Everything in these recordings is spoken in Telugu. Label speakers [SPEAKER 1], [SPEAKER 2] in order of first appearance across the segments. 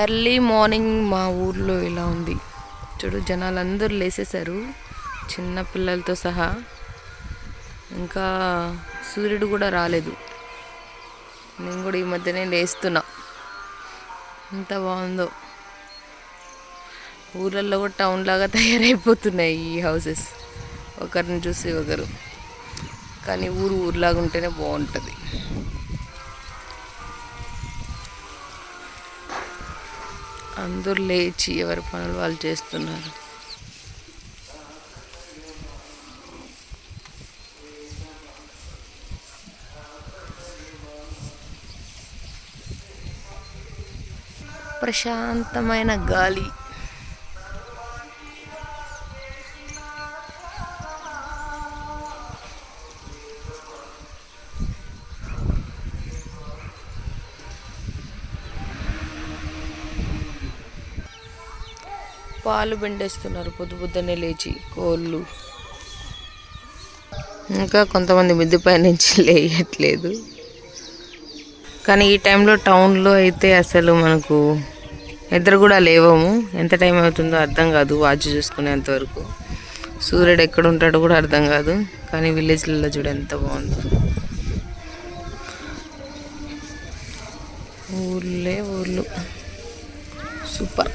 [SPEAKER 1] ఎర్లీ మార్నింగ్ మా ఊర్లో ఇలా ఉంది చూడు. జనాలు అందరూ లేసేశారు, చిన్న పిల్లలతో సహా. ఇంకా సూర్యుడు కూడా రాలేదు. నేను కూడా ఈ మధ్యనే లేస్తున్నా. ఎంత బాగుందో. ఊర్లలో కూడా టౌన్ లాగా తయారైపోతున్నాయి ఈ హౌసెస్, ఒకరిని చూసి ఒకరు. కానీ ఊర్లాగా ఉంటేనే బాగుంటుంది. అందరూ లేచి ఎవరి పనులు వాళ్ళు చేస్తున్నారు. ప్రశాంతమైన గాలి. పాలు పిండేస్తున్నారు పొద్దున్నే లేచి కోళ్ళు. ఇంకా కొంతమంది మిద్దె పై నుంచి లేయట్లేదు. కానీ ఈ టైంలో టౌన్లో అయితే అసలు మనకు నిద్ర కూడా లేవము. ఎంత టైం అవుతుందో అర్థం కాదు వాచ్ చూసుకునేంతవరకు. సూర్యుడు ఎక్కడ ఉంటాడో కూడా అర్థం కాదు. కానీ విలేజ్లలో చూడ ఎంత బాగుందో. ఊళ్ళు సూపర్.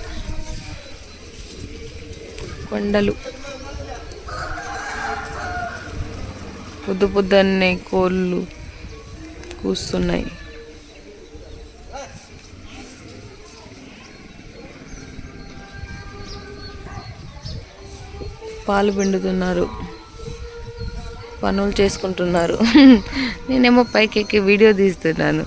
[SPEAKER 1] కొండలు, పొద్దున్నే కోళ్ళు కూస్తున్నాయి. పాలు పిండుతున్నారు, పనులు చేసుకుంటున్నారు. నేనేమో పైకి ఎక్కి వీడియో తీస్తున్నాను.